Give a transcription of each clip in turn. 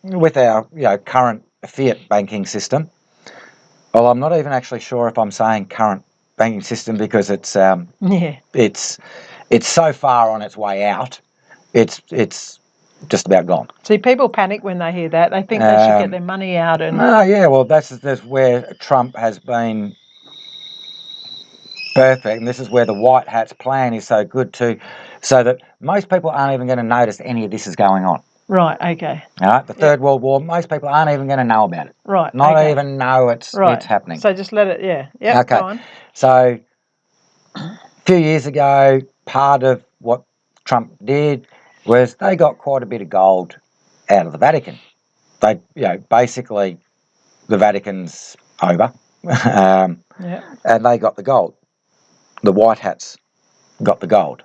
with our current fiat banking system. Well, I'm not even actually sure if I'm saying current banking system because it's so far on its way out. It's just about gone. See, people panic when they hear that. They think they should get their money out and. Well, that's where Trump has been perfect, and this is where the white hats plan is so good too, so that most people aren't even going to notice any of this is going on. Right. Okay. All right. The Third World War, most people aren't even going to know about it. Right. Not even know it's happening. So just let it. Yeah. Yeah. Okay. Go on. So a few years ago, part of what Trump did was they got quite a bit of gold out of the Vatican. They, basically, the Vatican's over, and they got the gold. The white hats got the gold.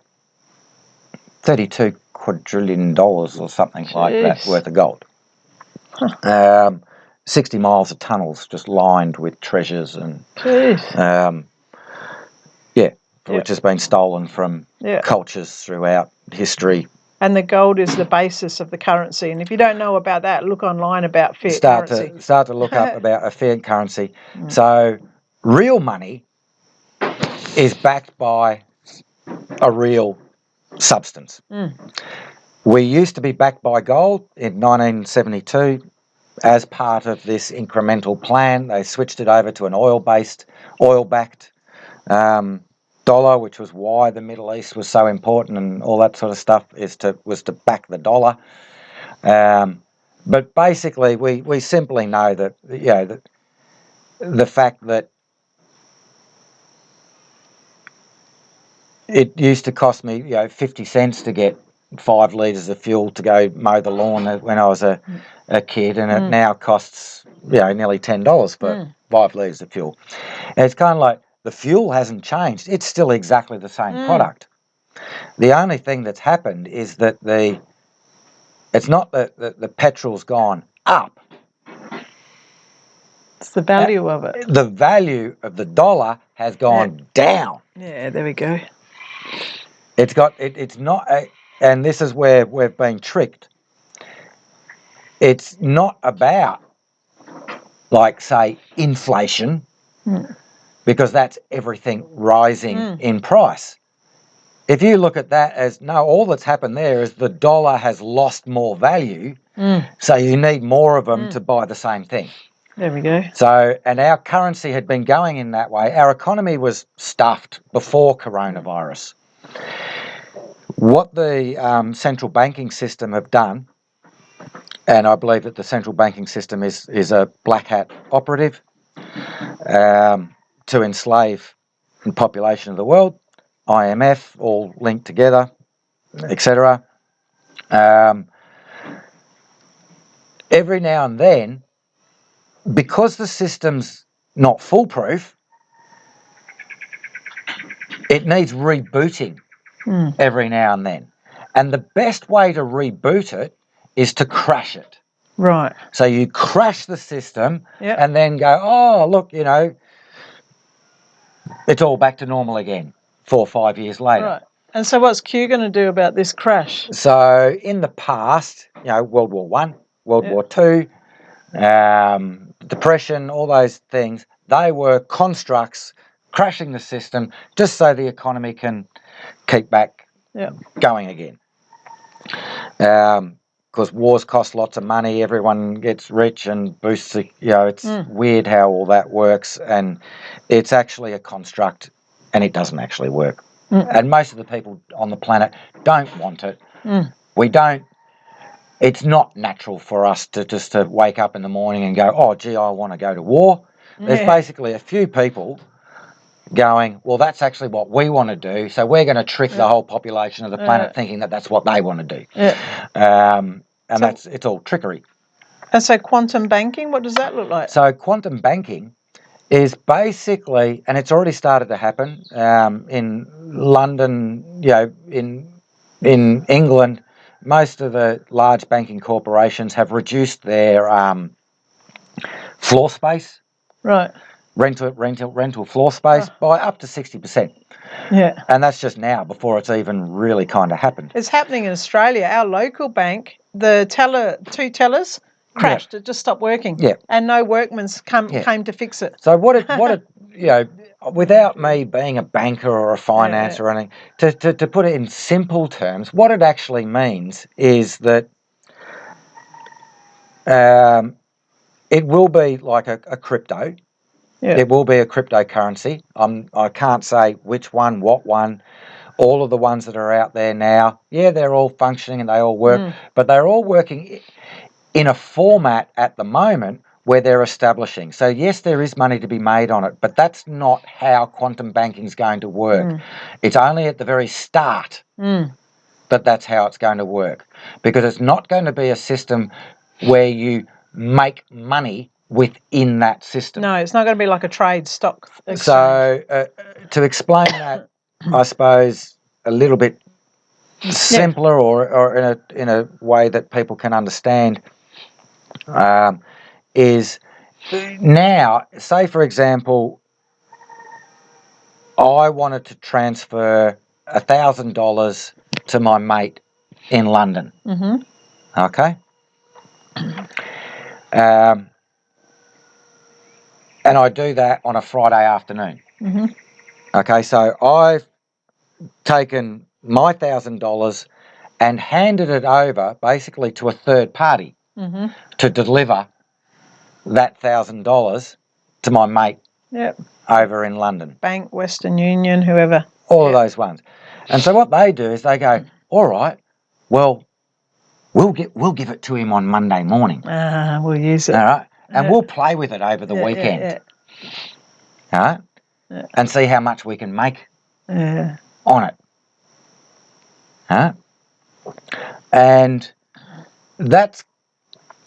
$32 quadrillion or something like that worth of gold. 60 miles of tunnels just lined with treasures and which has been stolen from cultures throughout history. And the gold is the basis of the currency. And if you don't know about that, look online about fiat currency. Start to look up about a fiat currency. So real money is backed by a real substance. We used to be backed by gold in 1972 as part of this incremental plan. They switched it over to an oil-backed dollar, which was why the Middle East was so important and all that sort of stuff was to back the dollar. But basically, we simply know that the fact that it used to cost me 50 cents to get 5 litres of fuel to go mow the lawn when I was a kid, and it now costs nearly $10 for 5 litres of fuel. And it's kind of like the fuel hasn't changed; it's still exactly the same product. The only thing that's happened is that it's not that the petrol's gone up. It's the value of it. The value of the dollar has gone down. Yeah, there we go. It's not, and this is where we've been tricked. It's not about, like, say, inflation, because that's everything rising in price. If you look at that as, no, all that's happened there is the dollar has lost more value, so you need more of them to buy the same thing. There we go. So, and our currency had been going in that way. Our economy was stuffed before coronavirus. What the central banking system have done, and I believe that the central banking system is a black hat operative to enslave the population of the world, IMF, all linked together, etc. Every now and then, because the system's not foolproof, it needs rebooting every now and then. And the best way to reboot it is to crash it. Right. So you crash the system and then go, oh, look, it's all back to normal again 4 or 5 years later. Right. And so what's Q going to do about this crash? So in the past, World War I, World War II, Depression, all those things, they were constructs crashing the system just so the economy can keep back going again. Because wars cost lots of money, everyone gets rich and boosts, it's weird how all that works, and it's actually a construct and it doesn't actually work. And most of the people on the planet don't want it. We don't. It's not natural for us to just to wake up in the morning and go, oh, gee, I want to go to war. There's basically a few people going, well, that's actually what we want to do, so we're going to trick the whole population of the planet thinking that that's what they want to do. And it's all trickery. And so quantum banking, what does that look like? So quantum banking is basically, and it's already started to happen in London, in England, most of the large banking corporations have reduced their floor space. Right. Rental floor space by up to 60%. Yeah. And that's just now, before it's even really kind of happened. It's happening in Australia. Our local bank, the two tellers crashed. It just stopped working. Yeah. And no workmen's came to fix it. So what it without me being a banker or a financer or anything, to put it in simple terms, what it actually means is that it will be like a crypto. Yeah. It will be a cryptocurrency. I can't say which one, what one. All of the ones that are out there now, they're all functioning and they all work, but they're all working in a format at the moment where they're establishing. So yes, there is money to be made on it, but that's not how quantum banking is going to work. It's only at the very start that that's how it's going to work, because it's not going to be a system where you make money within that system. No, it's not going to be like a trade stock exchange. So to explain that, I suppose, a little bit simpler or in a way that people can understand, is now, say for example, I wanted to transfer $1,000 to my mate in London. Okay. And I do that on a Friday afternoon. Okay, so I've taken my $1,000 and handed it over basically to a third party to deliver that $1,000 to my mate over in London. Bank, Western Union, whoever. All of those ones. And so what they do is they go, all right, well, we'll give it to him on Monday morning. We'll use it. All right, and we'll play with it over the weekend. All right, and see how much we can make on it. And that's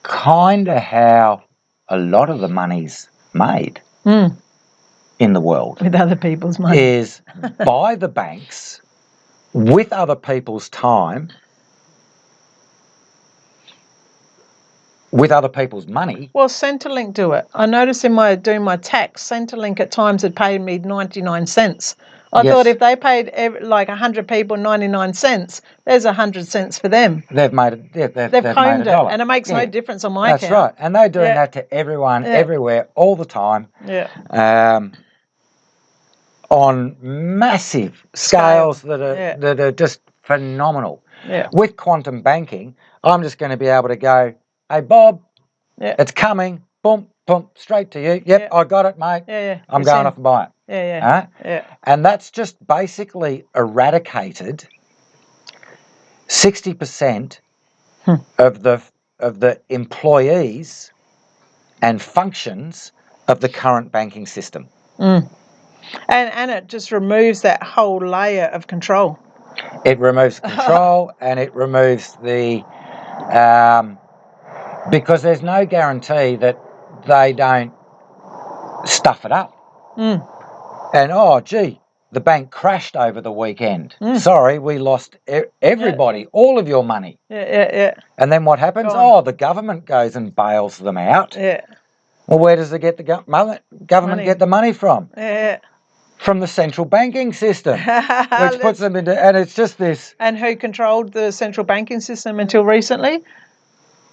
kind of how a lot of the money's made in the world. With other people's money. Is by the banks, with other people's time, with other people's money. Well, Centrelink do it. I noticed doing my tax, Centrelink at times had paid me 99 cents. I thought if they paid like 100 people 99 cents, there's 100 cents for them. They've made it. They've combed it, and it makes no difference on my account. That's right, and they're doing that to everyone, everywhere, all the time. On massive scales that are just phenomenal. With quantum banking, I'm just going to be able to go, hey Bob, it's coming, boom, boom, straight to you. Yep, I got it, mate. I'm going off and buy it. And that's just basically eradicated 60% of the employees and functions of the current banking system. And it just removes that whole layer of control. It removes control and it removes the because there's no guarantee that they don't stuff it up. And oh gee, the bank crashed over the weekend. Sorry, we lost everybody, all of your money. And then what happens? Oh, the government goes and bails them out. Well, where does the government get the money from? From the central banking system, which puts them into, and it's just this. And who controlled the central banking system until recently?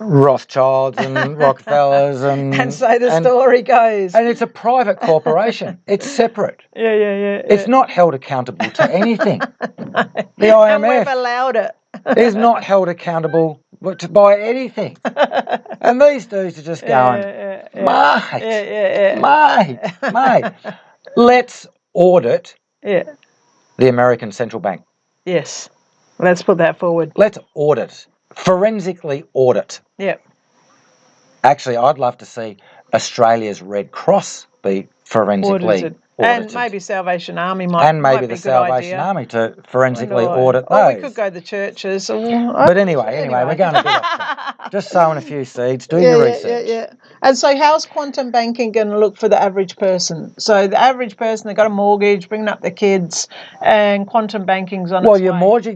Rothschilds and Rockefellers and so the story goes. And it's a private corporation. It's separate. It's not held accountable to anything. The IMF and we've allowed it. is not held accountable by anything. And these dudes are just going, mate, let's audit the American central bank. Yes, let's put that forward. Let's audit. Forensically audit. Actually, I'd love to see Australia's Red Cross be forensically audited. And maybe Salvation Army might be the Salvation Army to forensically audit those. Or we could go to the churches. But anyway, we're going a bit off track. Just sowing a few seeds, doing your research. And so how's quantum banking going to look for the average person? So the average person, they've got a mortgage, bringing up their kids, and quantum banking's on its way. Well, your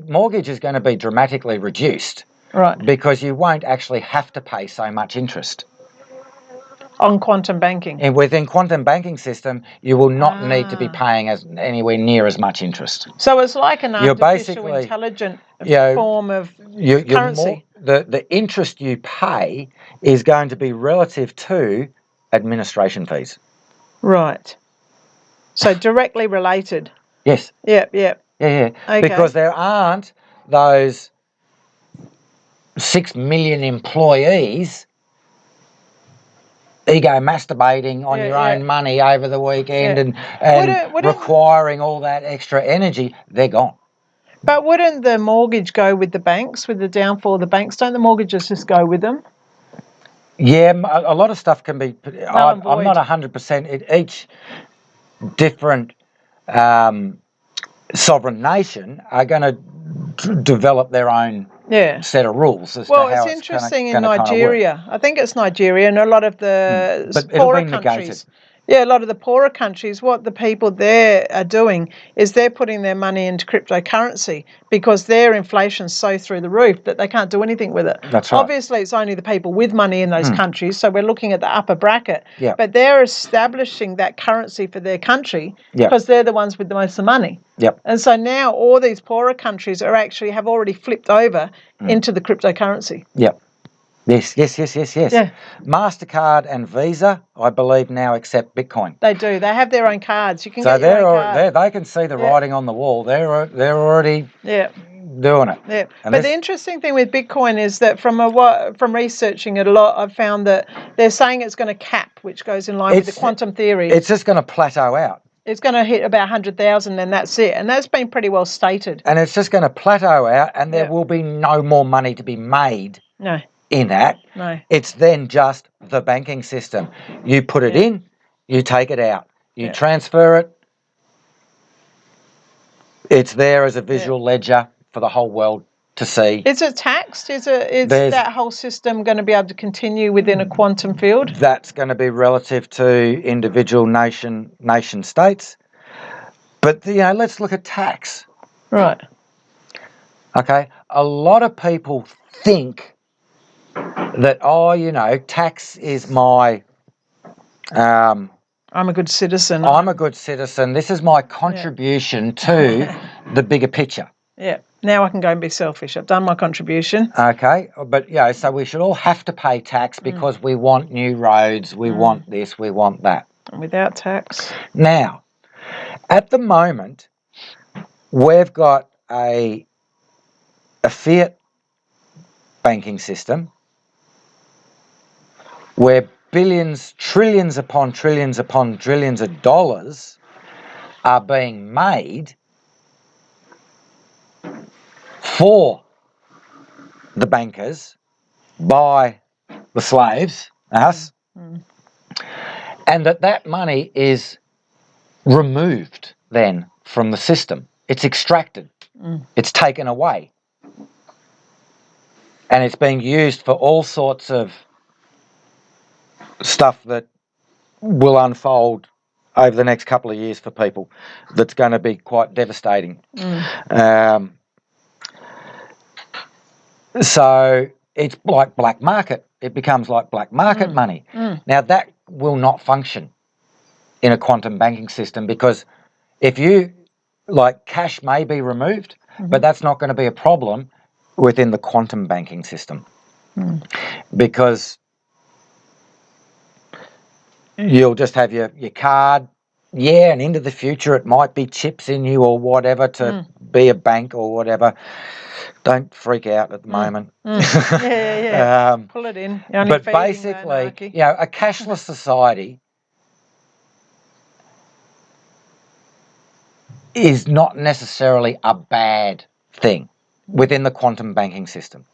mortgage is going to be dramatically reduced. Right. Because you won't actually have to pay so much interest. On quantum banking? And within quantum banking system, you will not need to be paying anywhere near as much interest. So it's like an artificial intelligent form of currency. the interest you pay is going to be relative to administration fees. Right. So directly related. Yes. Yep. Yeah. Okay. Because there aren't those 6 million employees ego masturbating on your own money over the weekend and Wouldn't, requiring all that extra energy. They're gone. But wouldn't the mortgage go with the banks, with the downfall of the banks? Don't the mortgages just go with them? Yeah, a lot of stuff can be... I'm not 100%. Each different sovereign nation are going to develop their own set of rules as to how it's interesting in Nigeria. Kind of I think it's Nigeria and a lot of the poorer countries. Yeah, a lot of the poorer countries, what the people there are doing is they're putting their money into cryptocurrency because their inflation's so through the roof that they can't do anything with it. That's right. Obviously, it's only the people with money in those countries, so we're looking at the upper bracket. Yeah. But they're establishing that currency for their country because they're the ones with the most of money. Yep. And so now all these poorer countries have already flipped over into the cryptocurrency. Yep. Yes. Yeah. MasterCard and Visa, I believe, now accept Bitcoin. They do. They have their own cards. You can get your own card. They can see the writing on the wall. They're already doing it. Yeah. But the interesting thing with Bitcoin is that from researching it a lot, I've found that they're saying it's going to cap, which goes in line with the quantum theory. It's just going to plateau out. It's going to hit about 100,000 and that's it. And that's been pretty well stated. And it's just going to plateau out and there will be no more money to be made in that. No. It's then just the banking system. You put it in, you take it out. You transfer it. It's there as a visual ledger for the whole world to see. Is it taxed? Is that whole system going to be able to continue within a quantum field? That's going to be relative to individual nation states. But let's look at tax. Right. Okay. A lot of people think that tax is my I'm a good citizen. I'm a good citizen. This is my contribution to the bigger picture. Yeah. Now I can go and be selfish. I've done my contribution. Okay. But, so we should all have to pay tax because we want new roads, we want this, we want that. And without tax? Now, at the moment, we've got a fiat banking system where billions, trillions upon trillions upon trillions of dollars are being made for the bankers by the slaves, us, and that money is removed then from the system. It's extracted. It's taken away. And it's being used for all sorts of stuff that will unfold over the next couple of years for people that's going to be quite devastating. So it's like black market. It becomes like black market money. Now, that will not function in a quantum banking system because if cash may be removed, but that's not going to be a problem within the quantum banking system because you'll just have your card, and into the future it might be chips in you or whatever to be a bank or whatever. Don't freak out at the moment. Pull it in. But basically, a cashless society is not necessarily a bad thing within the quantum banking system.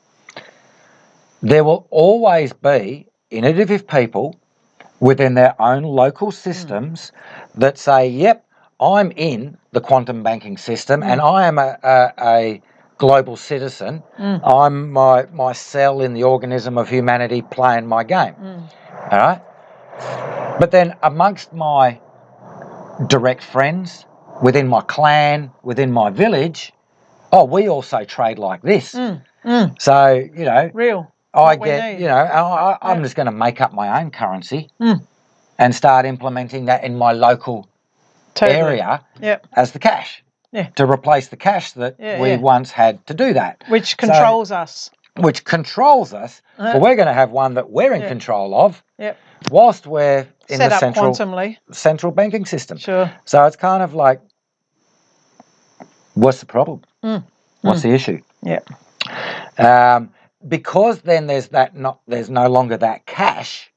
There will always be innovative people within their own local systems that say, yep, I'm in the quantum banking system and I am a global citizen. I'm my cell in the organism of humanity playing my game. All right? But then amongst my direct friends, within my clan, within my village, we also trade like this. So, real. I get, I'm just going to make up my own currency and start implementing that in my local area as the cash to replace the cash that we once had to do that. Which controls us. which controls us, but we're going to have one that we're in control of, whilst we're in set the up central banking system. Sure. So it's kind of like, what's the problem? What's the issue? Yeah. Because then there's no longer that cash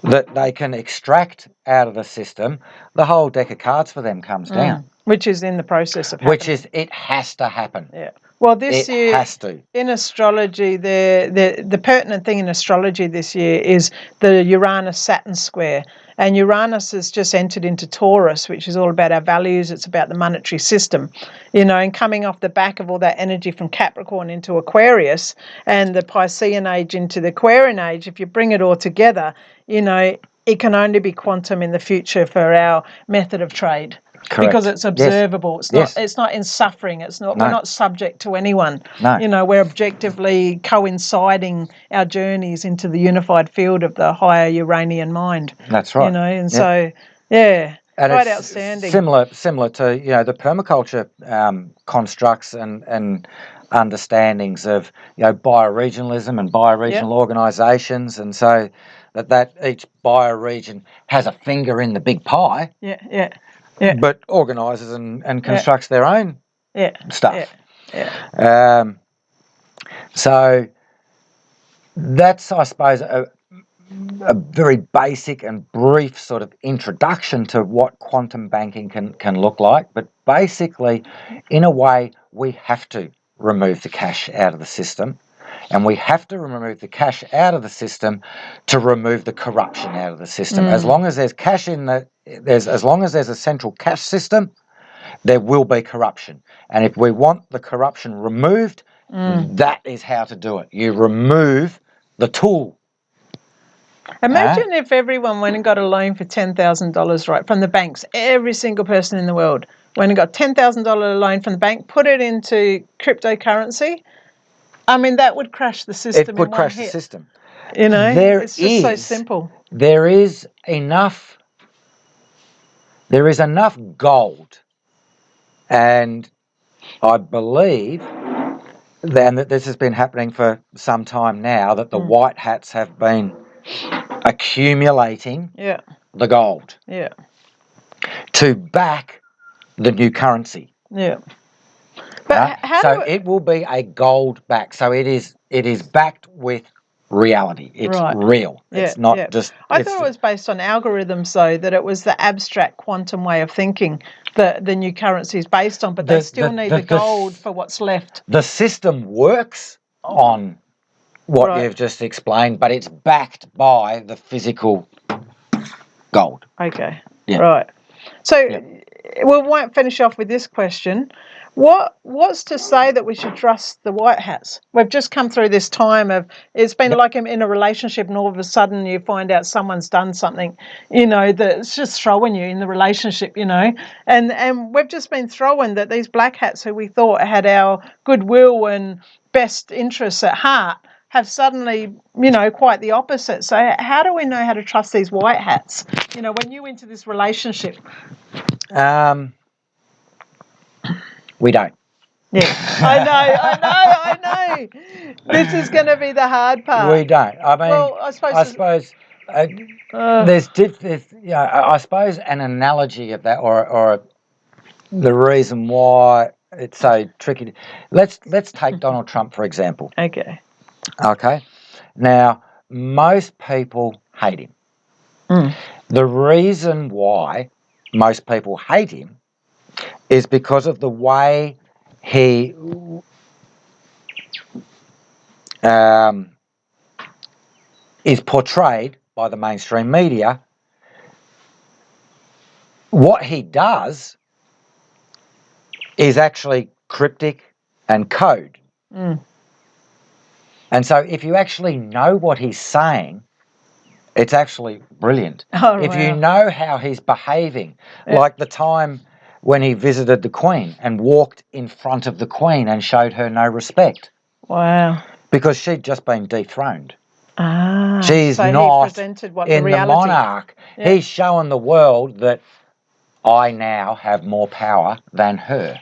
that they can extract out of the system, the whole deck of cards for them comes down. Which is in the process of happening. It has to happen. Yeah. Well, this year has to. In astrology, the pertinent thing in astrology this year is the Uranus-Saturn square. And Uranus has just entered into Taurus, which is all about our values. It's about the monetary system, and coming off the back of all that energy from Capricorn into Aquarius and the Piscean age into the Aquarian age. If you bring it all together, it can only be quantum in the future for our method of trade. Correct. Because it's observable. Yes. It's not in suffering. It's not. No. We're not subject to anyone. No. We're objectively coinciding our journeys into the unified field of the higher Uranian mind. That's right. So and quite it's outstanding. Similar to the permaculture constructs and understandings of bioregionalism and bioregional organisations, and so that each bioregion has a finger in the big pie. Yeah. But organises and constructs their own stuff. So that's, I suppose, a very basic and brief sort of introduction to what quantum banking can look like. But basically, in a way, we have to remove the cash out of the system. And we have to remove the cash out of the system to remove the corruption out of the system. As long as there's cash as long as there's a central cash system, there will be corruption. And if we want the corruption removed, that is how to do it. You remove the tool. Imagine if everyone went and got a loan for $10,000 right from the banks. Every single person in the world went and got $10,000 loan from the bank, put it into cryptocurrency. I mean, that would crash the system. It would crash the system. It's just so simple. There is enough gold, and I believe then that this has been happening for some time now, that the white hats have been accumulating the gold to back the new currency. But it will be a gold back. So it is backed with reality. It's real. It's not just. I thought it was based on algorithms, though, that it was the abstract quantum way of thinking that the new currency is based on, but they still need the gold for what's left. The system works on what you've just explained, but it's backed by the physical gold. Okay. Yeah. Right. So we won't finish off with this question. What's to say that we should trust the white hats? We've just come through this time of, it's been like in a relationship, and all of a sudden you find out someone's done something, that's just throwing you in the relationship, and we've just been throwing that these black hats who we thought had our goodwill and best interests at heart have suddenly, quite the opposite. So how do we know how to trust these white hats, when you into this relationship? We don't. Yeah, I know. This is going to be the hard part. We don't. I mean, well, I suppose there's I suppose an analogy of that, or the reason why it's so tricky. Let's take Donald Trump, for example. Okay. Now, most people hate him. The reason why most people hate him is because of the way he is portrayed by the mainstream media. What he does is actually cryptic and code. And so if you actually know what he's saying, it's actually brilliant. If you know how he's behaving, like the time when he visited the Queen and walked in front of the Queen and showed her no respect. Wow. Because she'd just been dethroned. She's so not he presented what in the reality. The monarch. He's showing the world that I now have more power than her.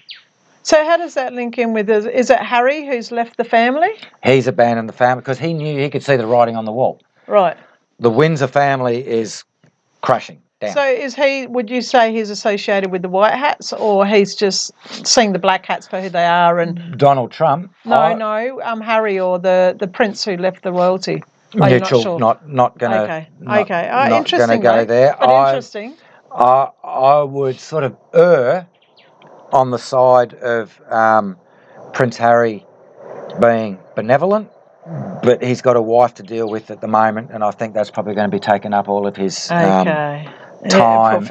So how does that link in with, is it Harry who's left the family? He's abandoned the family because he knew he could see the writing on the wall. Right. The Windsor family is crashing down. So is he, would you say he's associated with the white hats, or he's just seeing the black hats for who they are? And Donald Trump? No, Harry, or the prince who left the royalty. You're not sure? Not gonna. Okay. Not Interesting, gonna go there. But interesting. I would sort of err on the side of Prince Harry being benevolent, but he's got a wife to deal with at the moment, and I think that's probably going to be taking up all of his time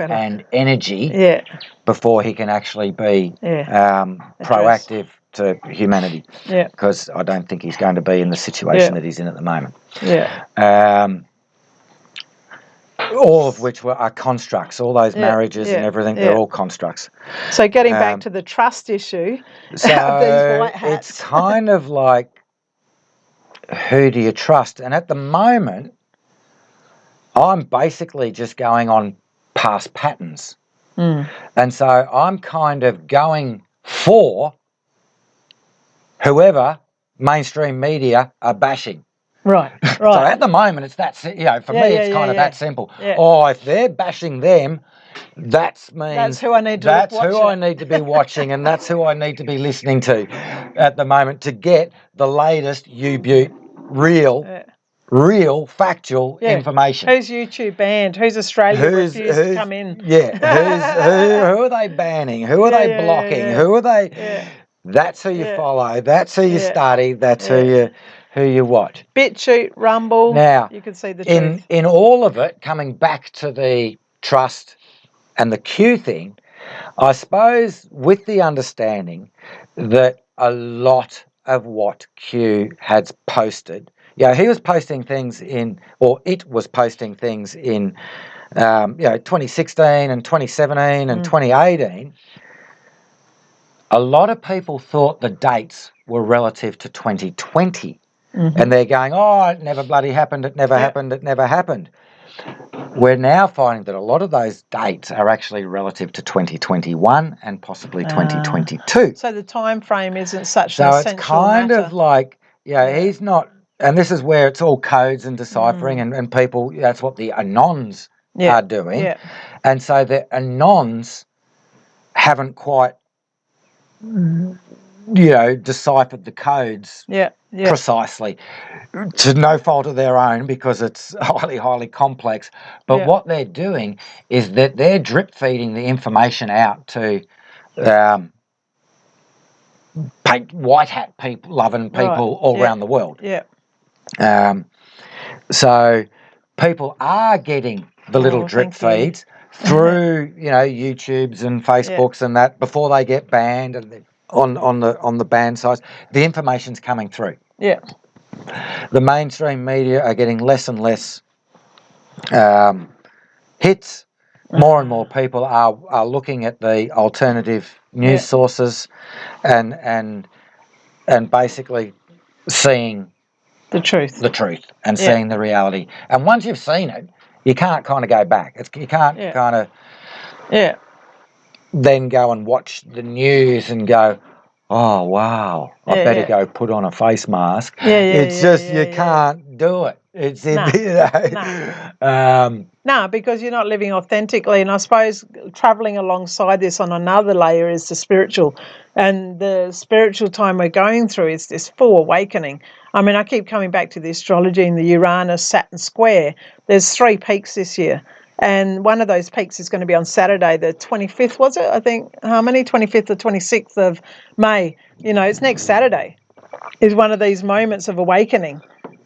and energy before he can actually be proactive to humanity. Yeah. Because I don't think he's going to be in the situation that he's in at the moment. Yeah. All of which are constructs. All those marriages and everything, they're all constructs. So getting back to the trust issue so of these white hats. It's kind of like, who do you trust? And at the moment, I'm basically just going on past patterns. And so I'm kind of going for whoever mainstream media are bashing. Right. So at the moment, it's that, for me, it's kind of that simple. Yeah. Oh, if they're bashing them, that's who I need to who I need to be watching, and that's who I need to be listening to at the moment to get the latest U-Butte real factual information. Who's YouTube banned? Who's Australia refused to come in? Yeah, who are they banning? Who are they blocking? Who are they? Yeah. That's who you follow. That's who you study. That's who you watch. BitChute, Rumble. Now, you can see the truth. In all of it, coming back to the trust and the Q thing, I suppose with the understanding that a lot of what Q had posted, he was posting things it was posting things in 2016 and 2017 and 2018. A lot of people thought the dates were relative to 2020. And they're going, oh, it never bloody happened, it never happened, it never happened. We're now finding that a lot of those dates are actually relative to 2021 and possibly 2022. So the time frame isn't such an essential matter. So it's kind of like, he's not, and this is where it's all codes and deciphering and people, that's what the Anons are doing. Yeah. And so the Anons haven't quite, deciphered the codes precisely, to no fault of their own, because it's highly, highly complex. But what they're doing is that they're drip feeding the information out to white hat people, loving people all around the world. Yeah. So people are getting the little drip feeds through, YouTubes and Facebooks and that before they get banned and on the banned sites. The information's coming through. Yeah. The mainstream media are getting less and less hits. More and more people are looking at the alternative news sources and basically seeing the truth and seeing the reality. And once you've seen it, you can't kind of go back. You can't kind of then go and watch the news and go, oh, wow, I better go put on a face mask. It's just you can't do it. It's No, because you're not living authentically. And I suppose travelling alongside this on another layer is the spiritual. And the spiritual time we're going through is this full awakening. I mean, I keep coming back to the astrology and the Uranus-Saturn square. There's 3 peaks this year. And one of those peaks is going to be on Saturday, the 25th, was it? I think, how many? 25th or 26th of May. It's next Saturday. Is one of these moments of awakening.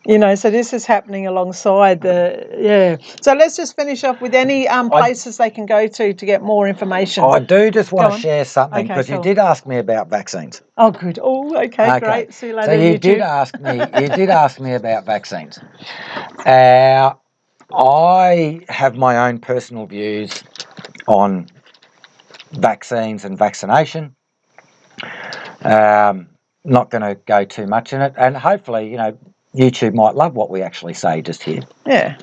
So this is happening alongside So let's just finish off with any places they can go to get more information. I do just want to share something, because you did ask me about vaccines. Oh, good. Oh, okay. Great. See you later. So you did ask me about vaccines. I have my own personal views on vaccines and vaccination. Not going to go too much in it, and hopefully, YouTube might love what we actually say just here. Yeah.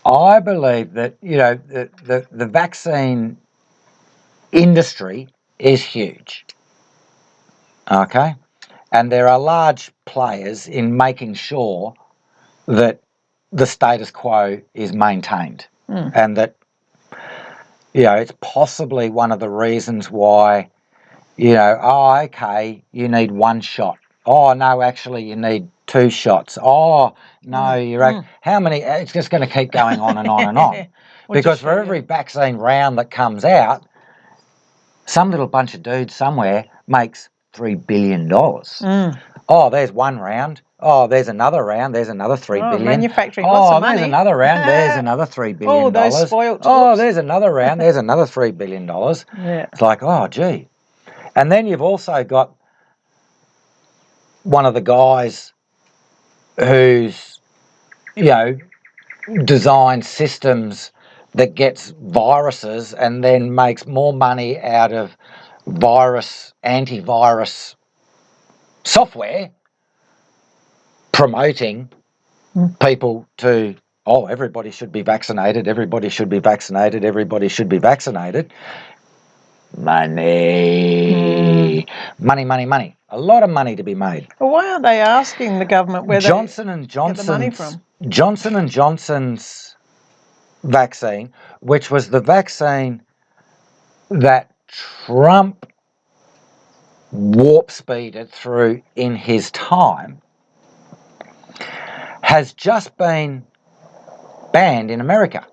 I believe that the vaccine industry is huge. Okay? And there are large players in making sure that the status quo is maintained. And that, it's possibly one of the reasons why, okay, you need one shot. Oh, no, actually, you need 2 shots. Oh, no, you're how many? It's just going to keep going on and on and on. Because for every vaccine round that comes out, some little bunch of dudes somewhere makes $3 billion. Oh, there's one round. Oh, there's another round. There's another $3 billion. Manufacturing lots of money. There's another round. There's another $3 billion. Oh, those spoiled. Oh, there's another round. There's another $3 billion. Yeah. It's like, oh, gee. And then you've also got one of the guys who's, designed systems that gets viruses and then makes more money out of antivirus software, promoting people to, everybody should be vaccinated, everybody should be vaccinated, everybody should be vaccinated. Money. Money. A lot of money to be made. Well, why aren't they asking the government where Johnson they and get the money from? Johnson and Johnson's vaccine, which was the vaccine that Trump warp speeded through in his time, has just been banned in America.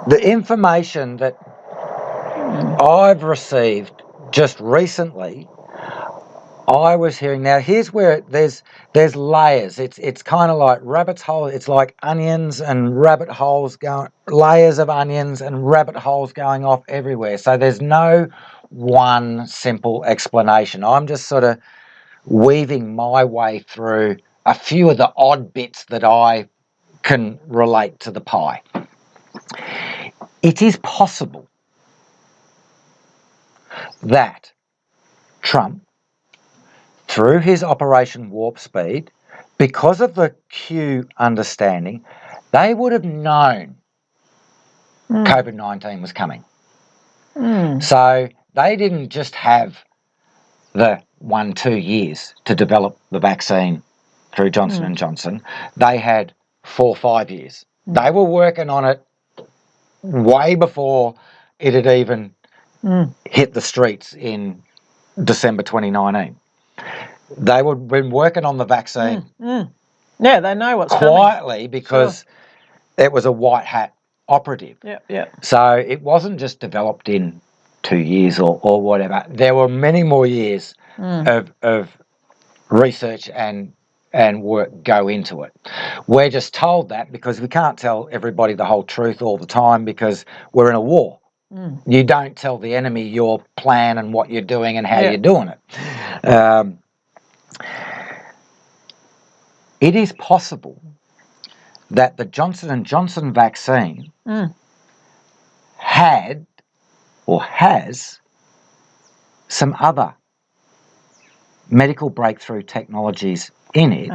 The information that I've received just recently, I was hearing. Now here's where there's layers. It's kind of like rabbit's hole. It's like onions and rabbit holes going, layers of onions and rabbit holes going off everywhere. So there's no one simple explanation. I'm just sort of weaving my way through a few of the odd bits that I can relate to the pie. It is possible that Trump, through his Operation Warp Speed, because of the Q understanding, they would have known COVID-19 was coming. So they didn't just have the 1-2 years to develop the vaccine through Johnson & Johnson. They had 4 or 5 years. They were working on it way before it had even hit the streets in December 2019. They would been working on the vaccine. Yeah, they know what's quietly coming. Because it was a white hat operative. Yeah. So it wasn't just developed in 2 years or whatever. There were many more years of research and work go into it. We're just told that because we can't tell everybody the whole truth all the time because we're in a war. You don't tell the enemy your plan and what you're doing and how you're doing it. It is possible that the Johnson & Johnson vaccine had or has some other medical breakthrough technologies in it,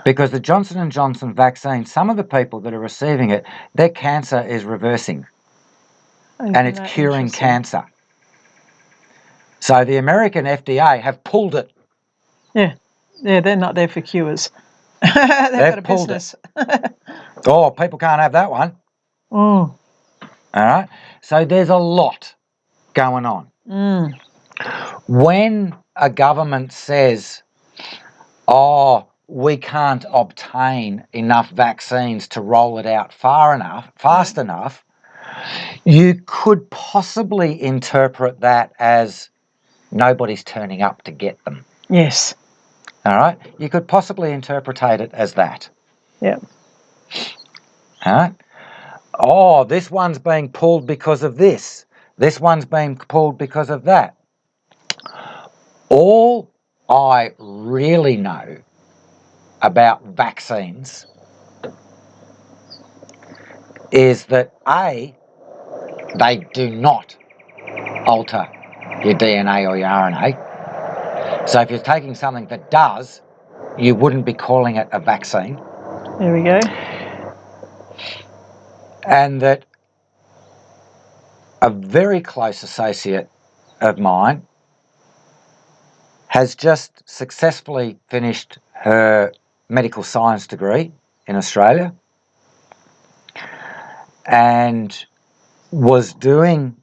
because the Johnson & Johnson vaccine, some of the people that are receiving it, their cancer is reversing and it's curing cancer. So the American FDA have pulled it. Yeah, they're not there for cures. They've got a business. Oh, people can't have that one. All right. So there's a lot going on. When a government says, we can't obtain enough vaccines to roll it out fast enough, you could possibly interpret that as nobody's turning up to get them. Yes. All right? You could possibly interpret it as that. Yeah. All right? Oh, this one's being pulled because of this. This one's being pulled because of that. All I really know about vaccines is that A, they do not alter your DNA or your RNA. So if you're taking something that does, you wouldn't be calling it a vaccine. There we go. And that a very close associate of mine has just successfully finished her medical science degree in Australia and was doing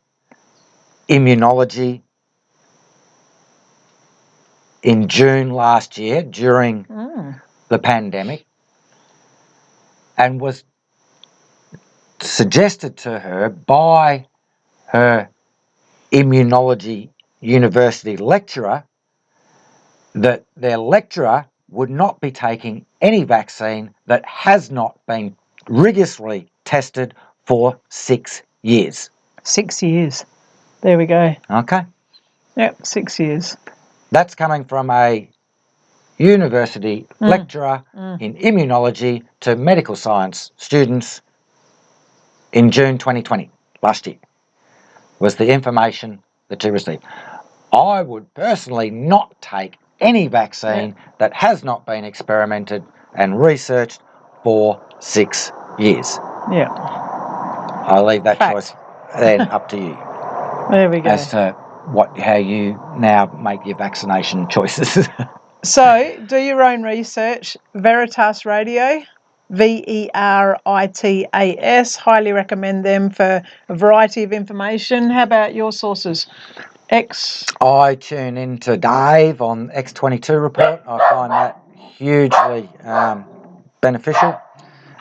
immunology in June last year during the pandemic, and was suggested to her by her immunology university lecturer that their lecturer would not be taking any vaccine that has not been rigorously tested for 6 years. 6 years. There we go. Okay. Yep, 6 years. That's coming from a university lecturer in immunology to medical science students in June 2020, last year, was the information that she received. I would personally not take any vaccine that has not been experimented and researched for 6 years. Yeah. I'll leave that choice then up to you. There we go. As to how you now make your vaccination choices. So, do your own research. Veritas Radio, Veritas. Highly recommend them for a variety of information. How about your sources? I tune into Dave on X22 Report. I find that hugely beneficial.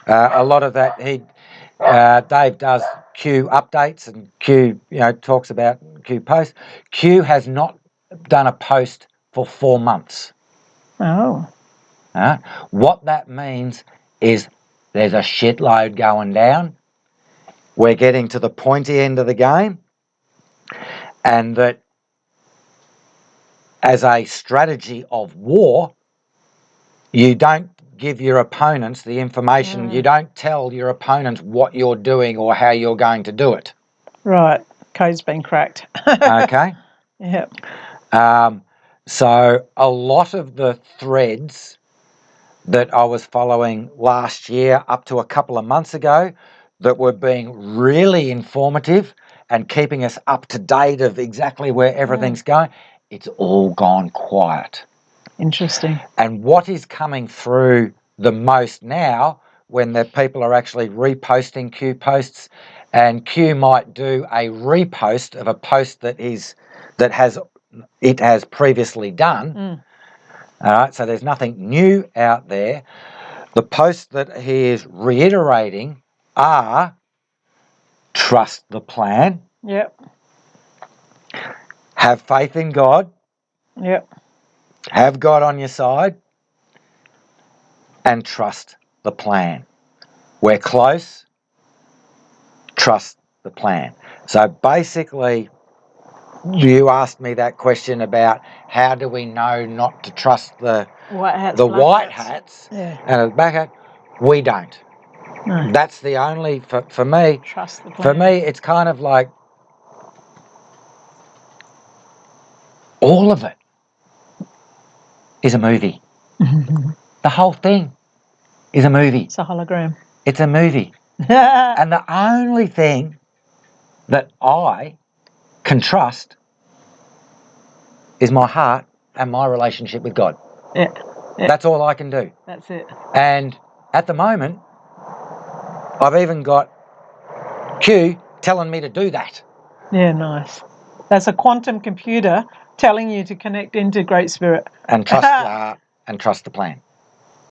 A lot of that Dave does Q updates and Q talks about Q posts. Q has not done a post for 4 months. Oh. What that means is there's a shitload going down. We're getting to the pointy end of the game, and that as a strategy of war, you don't give your opponents the information. You don't tell your opponents what you're doing or how you're going to do it. Right. Code's been cracked. Okay. Yep. So a lot of the threads that I was following last year up to a couple of months ago that were being really informative and keeping us up to date of exactly where everything's going, it's all gone quiet. Interesting. And what is coming through the most now, when the people are actually reposting Q posts, and Q might do a repost of a post that has previously done. All right, so there's nothing new out there. The posts that he is reiterating are trust the plan. Yep. Have faith in God. Yep. Have God on your side. And trust the plan. We're close. Trust the plan. So basically, you asked me that question about how do we know not to trust the white hats and the black hat. We don't. No. That's the only, for me, trust the plan. For me, it's kind of like all of it is a movie. The whole thing is a movie. It's a hologram. It's a movie. And the only thing that I can trust is my heart and my relationship with God. Yeah. That's all I can do. That's it. And at the moment, I've even got Q telling me to do that. Yeah, nice. That's a quantum computer telling you to connect into Great Spirit. And trust the plan.